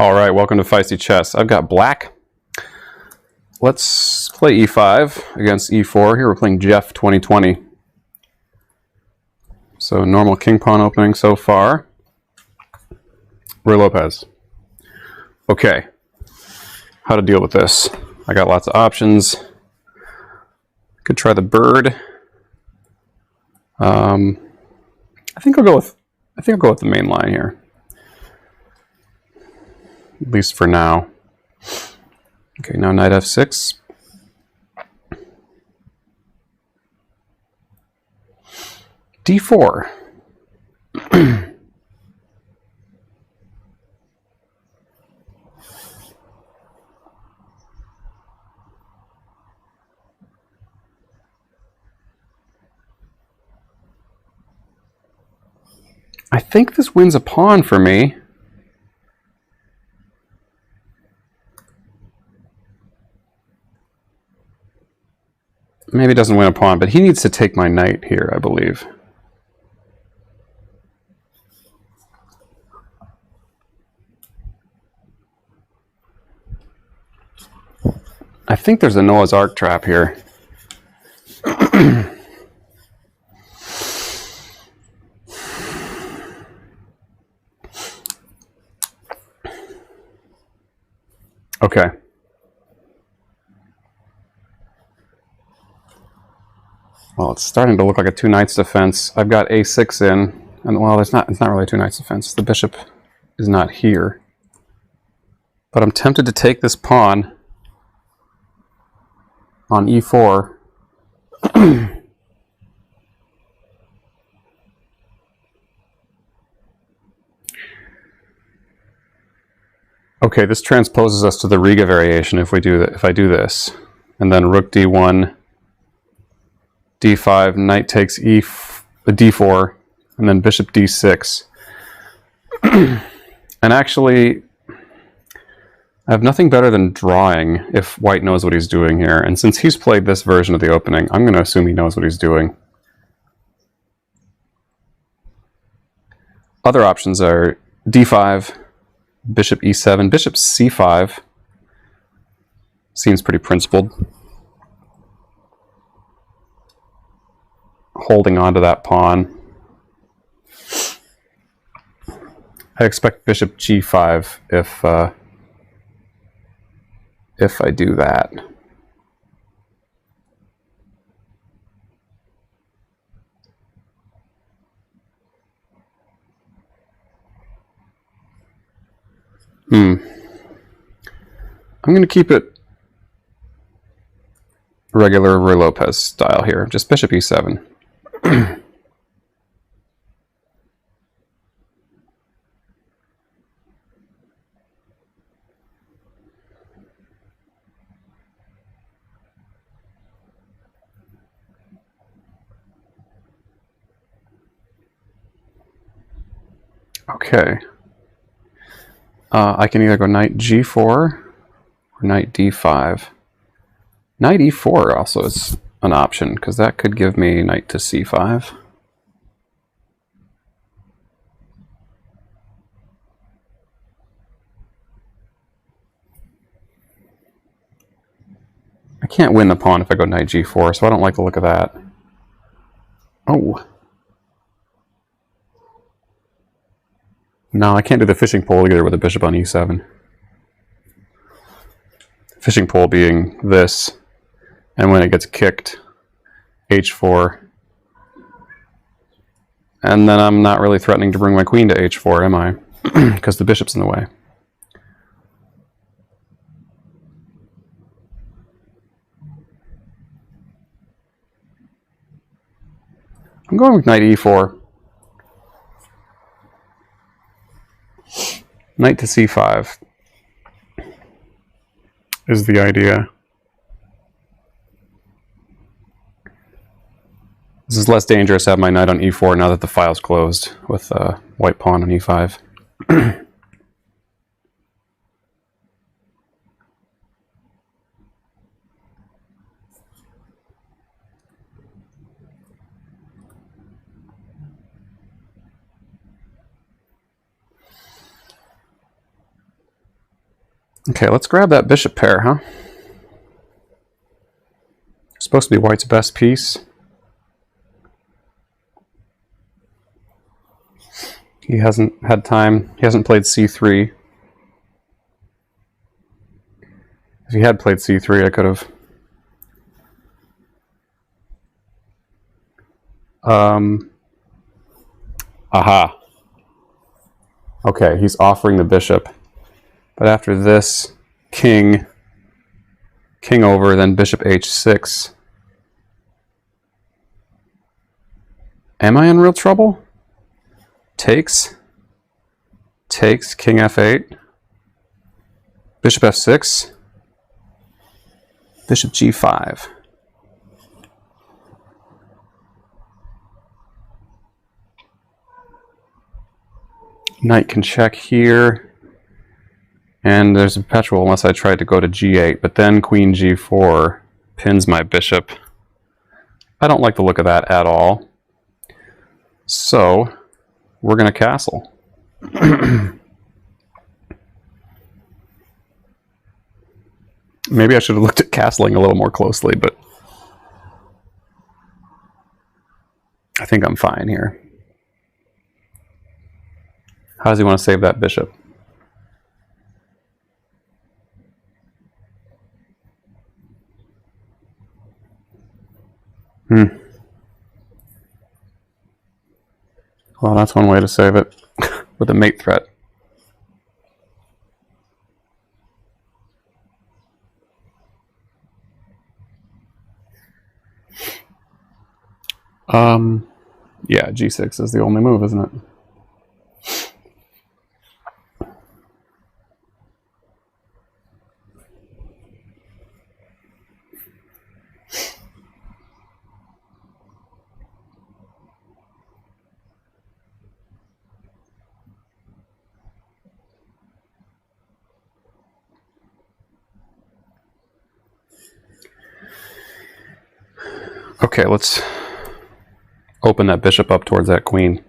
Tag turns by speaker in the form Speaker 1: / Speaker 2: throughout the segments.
Speaker 1: All right, welcome to Feisty Chess. I've got black. Let's play e5 against e4. Here we're playing Jeff 2020. So normal king pawn opening so far. We're Lopez. Okay, how to deal with this? I got lots of options. Could try the bird. I think I'll go with the main line here. At least for now. Okay, now knight f6. d4. I think this wins a pawn for me. Maybe it doesn't win a pawn, but he needs to take my knight here, I believe. I think there's a Noah's Ark trap here. Okay. Well, it's starting to look like a two knights defense. I've got a6 in, and well, it's not really a two knights defense. The bishop is not here. But I'm tempted to take this pawn on e4. Okay, this transposes us to the Riga variation if we do that. If I do this, and then rook d1, d5, knight takes d4, and then bishop d6. And actually, I have nothing better than drawing if white knows what he's doing here. And since he's played this version of the opening, I'm going to assume he knows what he's doing. Other options are d5, bishop e7, bishop c5. Seems pretty principled. Holding on to that pawn. I expect bishop g5 if I do that. I'm going to keep it regular Roy Lopez style here, just bishop e7. Okay. I can either go knight g4 or knight d5. Knight e4 also is an option, because that could give me knight to c5. I can't win the pawn if I go knight g4, so I don't like the look of that. Oh. No, I can't do the fishing pole either with a bishop on e7. Fishing pole being this, and when it gets kicked, h4. And then I'm not really threatening to bring my queen to h4, am I? Because the bishop's in the way. I'm going with knight e4. Knight to c5 is the idea. This is less dangerous to have my knight on e4 now that the file's closed with white pawn on e5. Okay, let's grab that bishop pair, huh? Supposed to be white's best piece. He hasn't had time. He hasn't played c3. If he had played c3, I could have... Aha. Okay, he's offering the bishop. But after this, king over, then bishop h6. Am I in real trouble? Takes, king f8, bishop f6, bishop g5. Knight can check here, and there's a perpetual unless I tried to go to g8, but then queen g4 pins my bishop. I don't like the look of that at all. So we're going to castle. Maybe I should have looked at castling a little more closely, but I think I'm fine here. How does he want to save that bishop? Well, that's one way to save it, with a mate threat. Yeah, g6 is the only move, isn't it? Okay, let's open that bishop up towards that queen.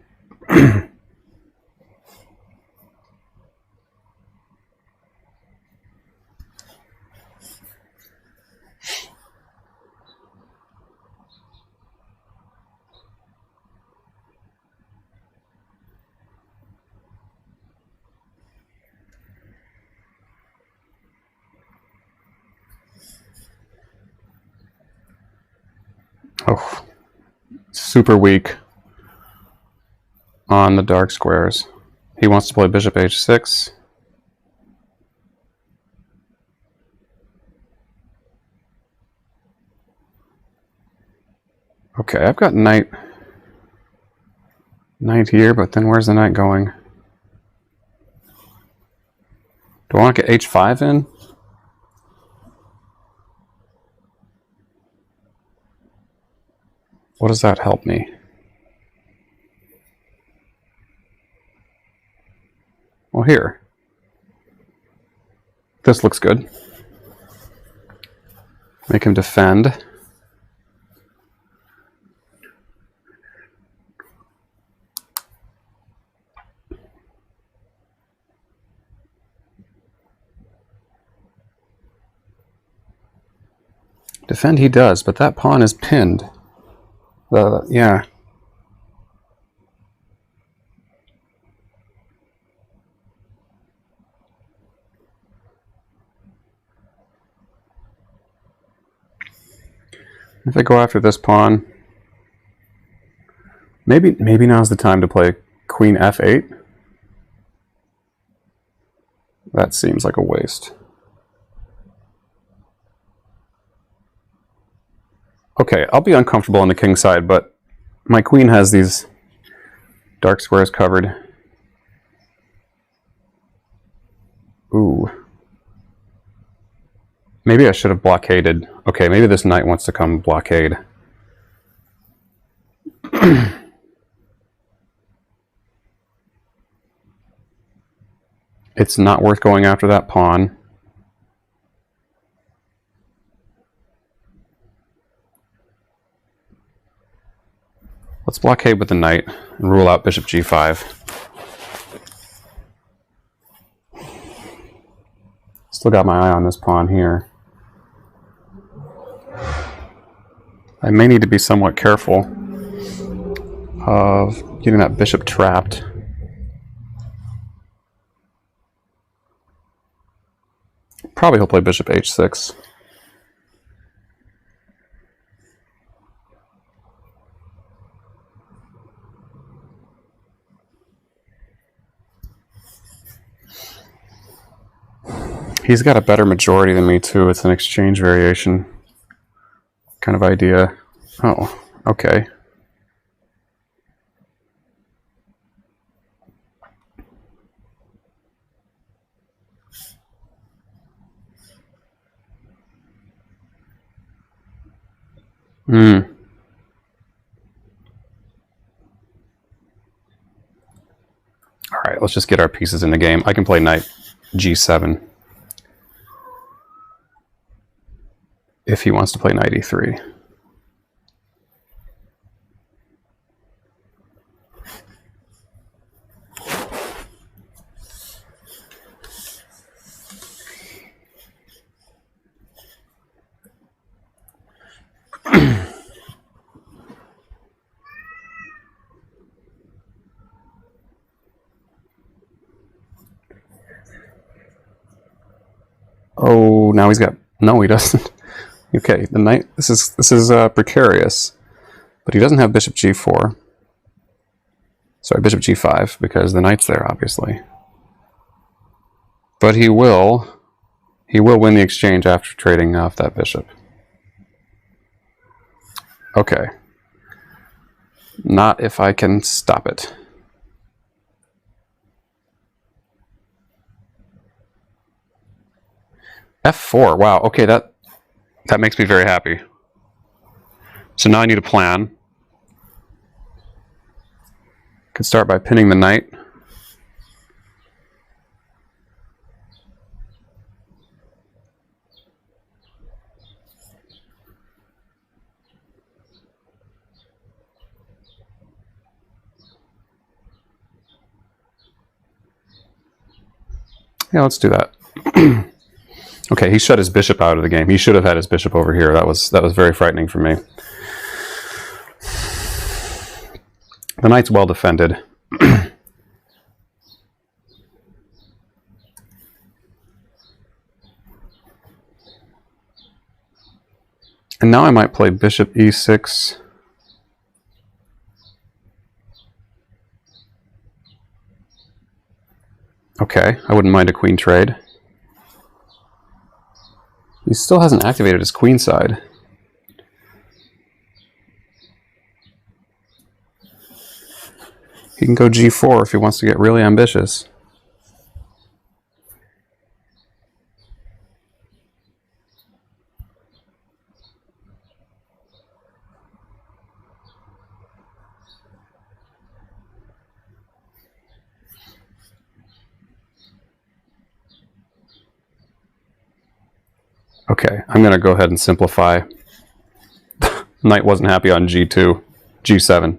Speaker 1: Oh, super weak on the dark squares. He wants to play bishop h6. Okay, I've got knight here, but then where's the knight going? Do I want to get h5 in? What does that help me? Well, here. This looks good. Make him defend. Defend he does, but that pawn is pinned. Yeah. If I go after this pawn, maybe now's the time to play queen f8. That seems like a waste. Okay, I'll be uncomfortable on the king side, but my queen has these dark squares covered. Ooh. Maybe I should have blockaded. Okay, maybe this knight wants to come blockade. It's not worth going after that pawn. Let's blockade with the knight and rule out bishop g5. Still got my eye on this pawn here. I may need to be somewhat careful of getting that bishop trapped. Probably he'll play bishop h6. He's got a better majority than me too. It's an exchange variation kind of idea. Oh, okay. Alright, let's just get our pieces in the game. I can play knight g7 if he wants to play knight e3. Oh, now he's got... No, he doesn't. Okay, the knight... This is precarious. But he doesn't have bishop g4. Sorry, bishop g5, because the knight's there, obviously. But he will win the exchange after trading off that bishop. Okay. Not if I can stop it. f4, wow, okay, that makes me very happy. So now I need a plan. Could start by pinning the knight. Yeah, let's do that. Okay, he shut his bishop out of the game. He should have had his bishop over here. That was very frightening for me. The knight's well defended. And now I might play bishop e6. Okay, I wouldn't mind a queen trade. He still hasn't activated his queen side. He can go g4 if he wants to get really ambitious. Okay, I'm going to go ahead and simplify. Knight wasn't happy on g2, g7.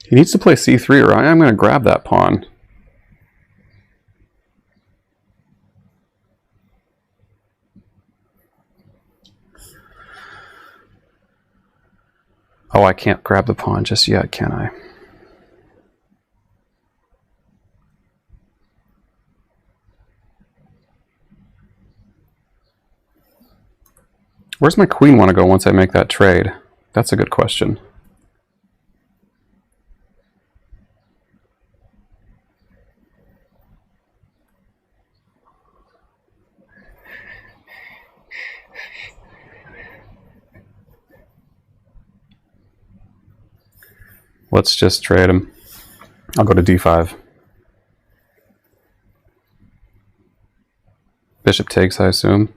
Speaker 1: He needs to play c3 or I am going to grab that pawn. Oh, I can't grab the pawn just yet, can I? Where's my queen want to go once I make that trade? That's a good question. Let's just trade him. I'll go to d5. Bishop takes, I assume.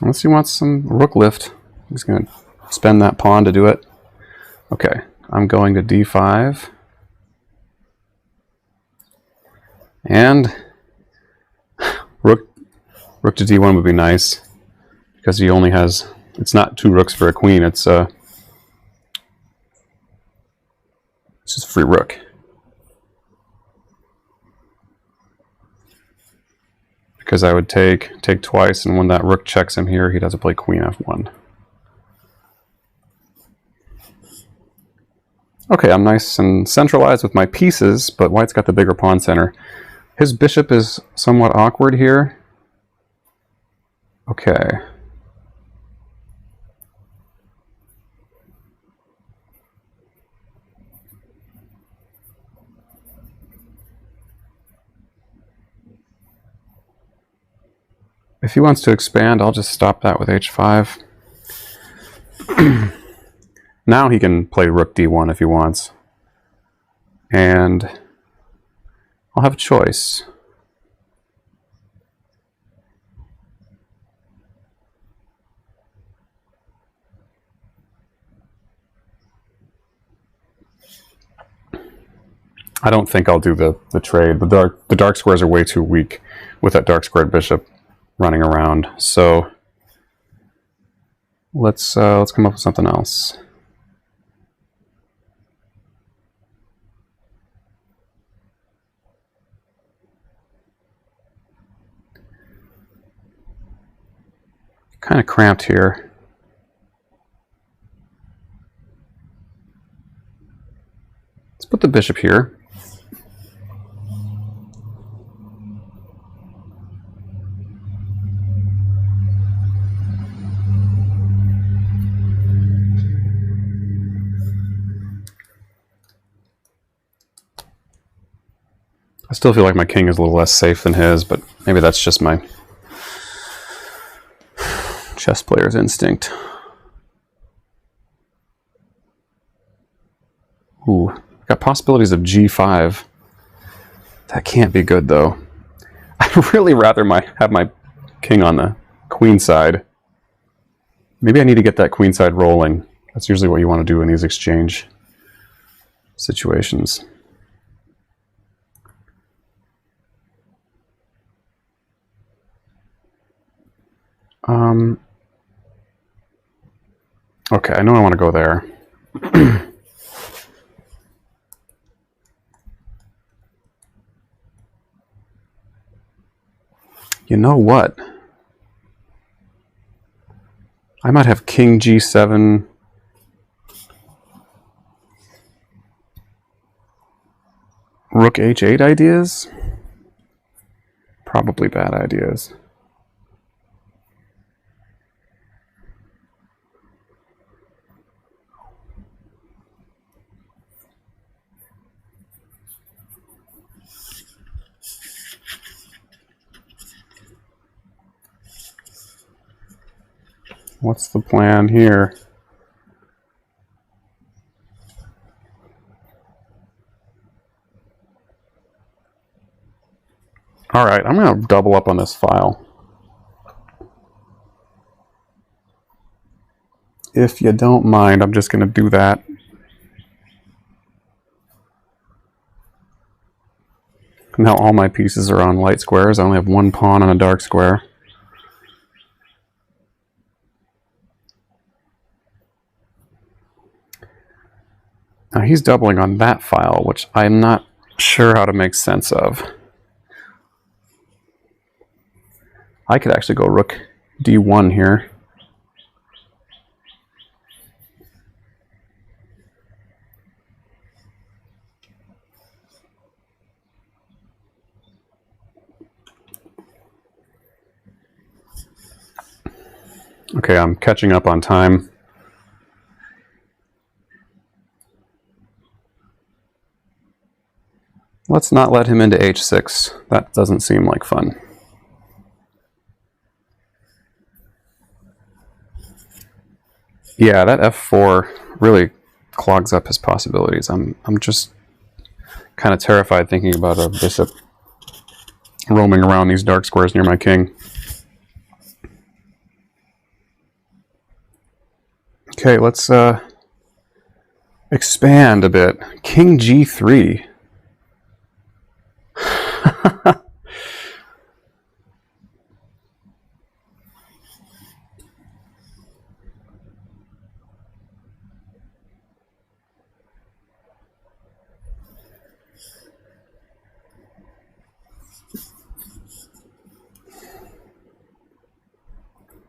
Speaker 1: Unless he wants some rook lift. He's going to spend that pawn to do it. Okay, I'm going to d5. And rook to d1 would be nice, because he only has, it's not 2 rooks for a queen, it's just a free rook. Because I would take twice, and when that rook checks him here, he doesn't play queen f1. Okay, I'm nice and centralized with my pieces, but white's got the bigger pawn center. His bishop is somewhat awkward here. Okay. If he wants to expand, I'll just stop that with h5. Now he can play rook d1 if he wants. And I'll have a choice. I don't think I'll do the trade. The dark squares are way too weak with that dark squared bishop running around. So let's come up with something else. Kind of cramped here. Let's put the bishop here. I still feel like my king is a little less safe than his, but maybe that's just my chess player's instinct. Ooh, got possibilities of g5. That can't be good, though. I'd really rather have my king on the queen side. Maybe I need to get that queen side rolling. That's usually what you want to do in these exchange situations. Okay, I know I want to go there. You know what? I might have king g7. Rook h8 ideas? Probably bad ideas. What's the plan here? All right, I'm going to double up on this file. If you don't mind, I'm just going to do that. Now all my pieces are on light squares. I only have one pawn on a dark square. Now he's doubling on that file, which I'm not sure how to make sense of. I could actually go rook d1 here. Okay, I'm catching up on time. Let's not let him into h6. That doesn't seem like fun. Yeah, that f4 really clogs up his possibilities. I'm just kind of terrified thinking about a bishop roaming around these dark squares near my king. Okay, let's expand a bit. King g3.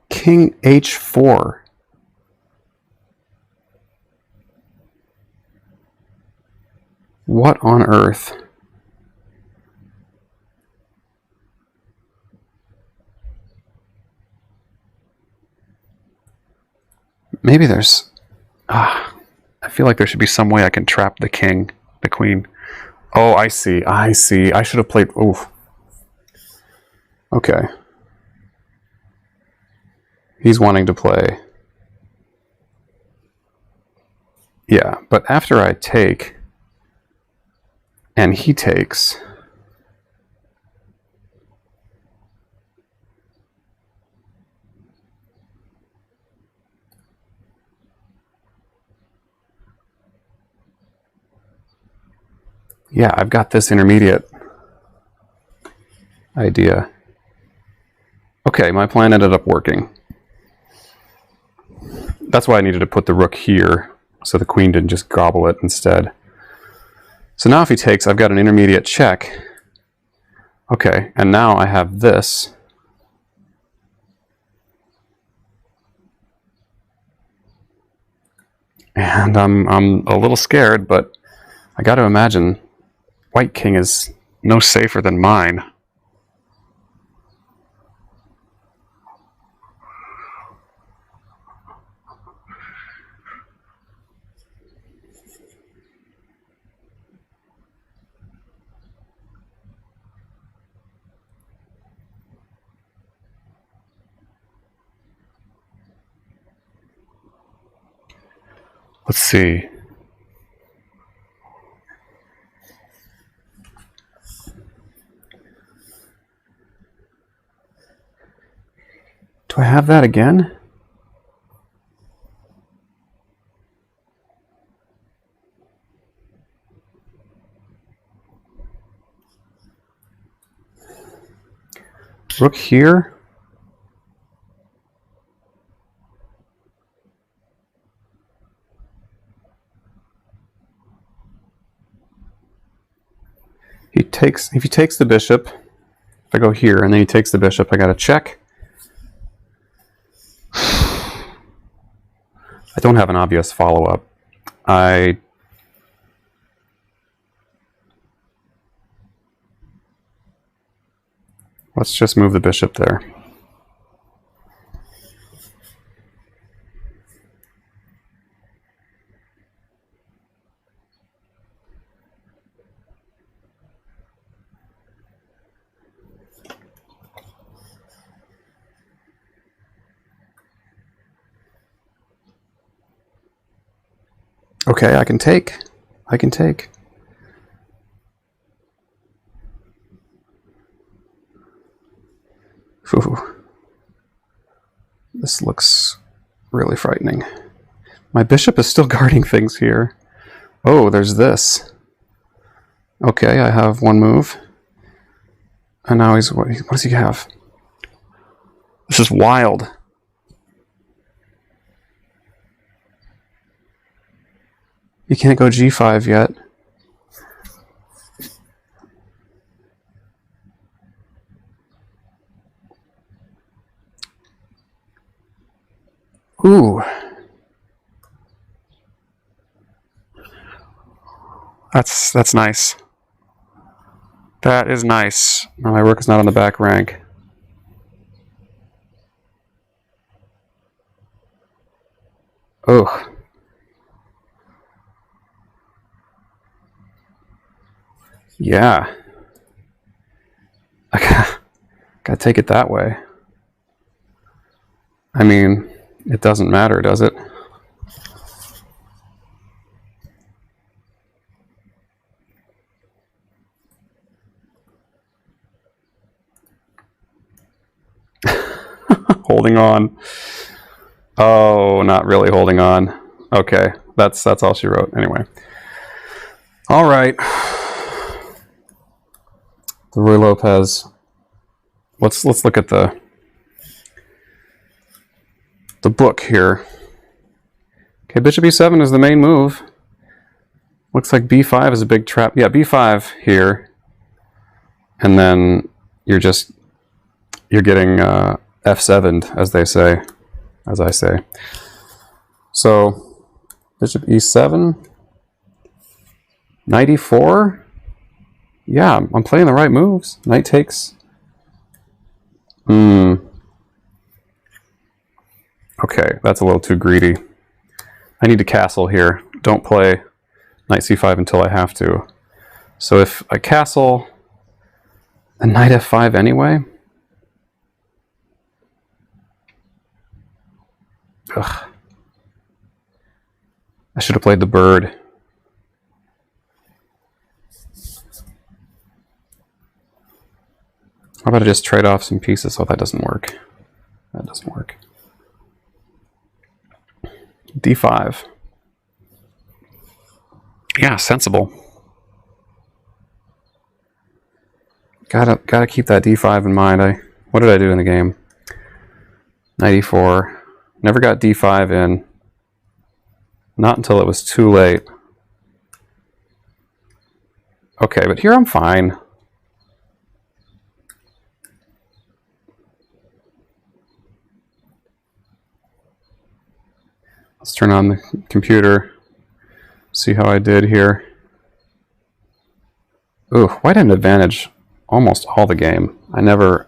Speaker 1: King h4. What on earth? Maybe there's... I feel like there should be some way I can trap the king, the queen. Oh, I see. I see. I should have played... Oof. Okay. He's wanting to play. Yeah, but after I take, and he takes... Yeah, I've got this intermediate idea. Okay, my plan ended up working. That's why I needed to put the rook here, so the queen didn't just gobble it instead. So now if he takes, I've got an intermediate check. Okay, and now I have this. And I'm a little scared, but I got to imagine white king is no safer than mine. Let's see. Do I have that again? Rook here? If he takes the bishop, if I go here and then he takes the bishop, I got to check. I don't have an obvious follow-up. Let's just move the bishop there. Okay, I can take. I can take. Ooh. This looks really frightening. My bishop is still guarding things here. Oh, there's this. Okay, I have one move. And now he's... What does he have? This is wild. You can't go g5 yet. Ooh. That's nice. That is nice. No, my rook is not on the back rank. Ugh. Yeah. I gotta take it that way. I mean, it doesn't matter, does it? Holding on. Oh, not really holding on. Okay, that's all she wrote. Anyway. All right. the Ruy Lopez. Let's look at the book here. Okay, bishop e7 is the main move. Looks like b5 is a big trap. Yeah, b5 here, and then you're getting f7'd, as they say, as I say. So bishop e7, knight e4. Yeah, I'm playing the right moves. Knight takes. Okay, that's a little too greedy. I need to castle here. Don't play knight c5 until I have to. So if I castle, then knight f5 anyway. Ugh. I should have played the bird. How about I just trade off some pieces? Oh, that doesn't work. That doesn't work. d5. Yeah, sensible. Gotta keep that d5 in mind. What did I do in the game? Knight e4. Never got d5 in. Not until it was too late. Okay, but here I'm fine. Let's turn on the computer. See how I did here. Ooh, white had an advantage almost all the game. I never...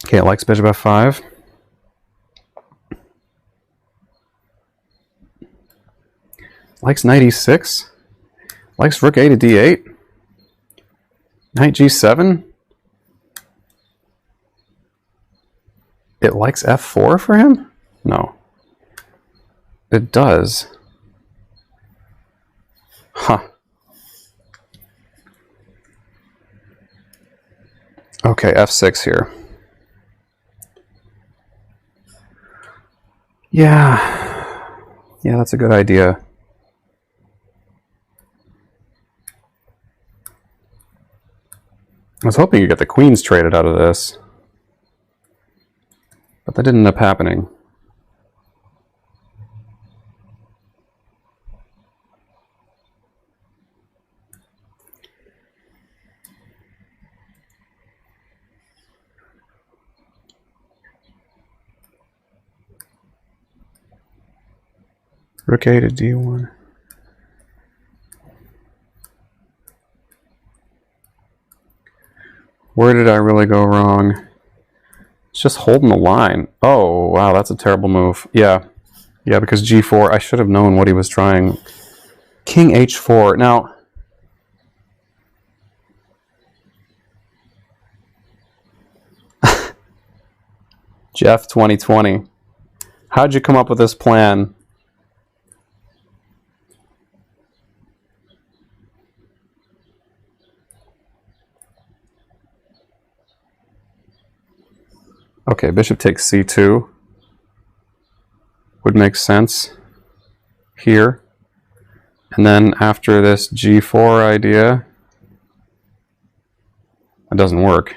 Speaker 1: Okay, it likes bishop f5. Likes knight e6. Likes rook a to d8. Knight g7. It likes f4 for him? No. It does. Huh. Okay, f6 here. Yeah. Yeah, that's a good idea. I was hoping you'd get the queens traded out of this, but that didn't end up happening. Rook a to d1. Where did I really go wrong? It's just holding the line. Oh, wow, that's a terrible move. Yeah, because g4, I should have known what he was trying. King h4. Now, Jeff 2020, how'd you come up with this plan? Okay, bishop takes c2 would make sense here. And then after this g4 idea, it doesn't work.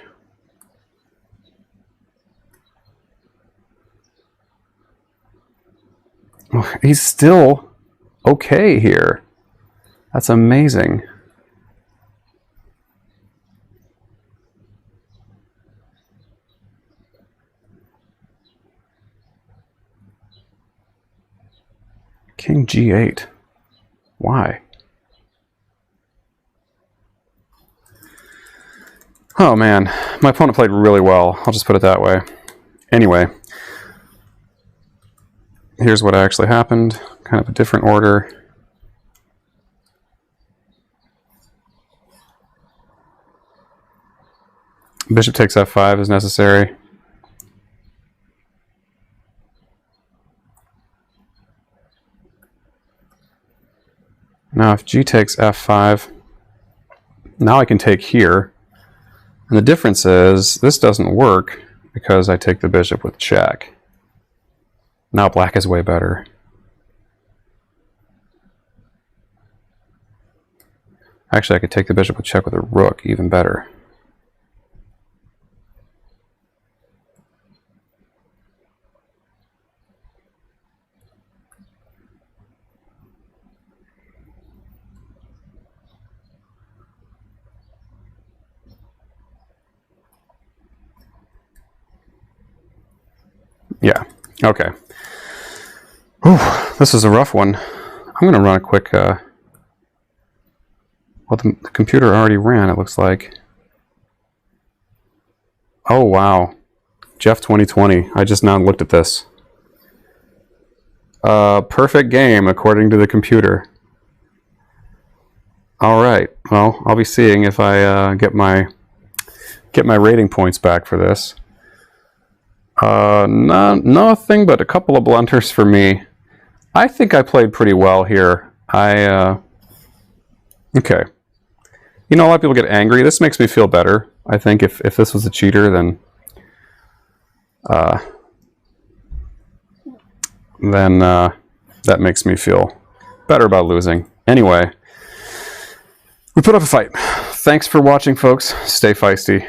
Speaker 1: Oh, he's still okay here. That's amazing. King g8. Why? Oh man, my opponent played really well. I'll just put it that way. Anyway, here's what actually happened. Kind of a different order. Bishop takes f5 is necessary. Now if g takes f5, now I can take here. And the difference is this doesn't work because I take the bishop with check. Now black is way better. Actually, I could take the bishop with check with a rook, even better. Yeah, okay. Whew, this is a rough one. I'm going to run a quick... well, the computer already ran, it looks like. Oh, wow. Jeff 2020. I just now looked at this. Perfect game, according to the computer. All right. Well, I'll be seeing if I get my rating points back for this. Nothing but a couple of blunders for me. I think I played pretty well here. Okay. You know, a lot of people get angry. This makes me feel better. I think if this was a cheater, then that makes me feel better about losing. Anyway, we put up a fight. Thanks for watching, folks. Stay feisty.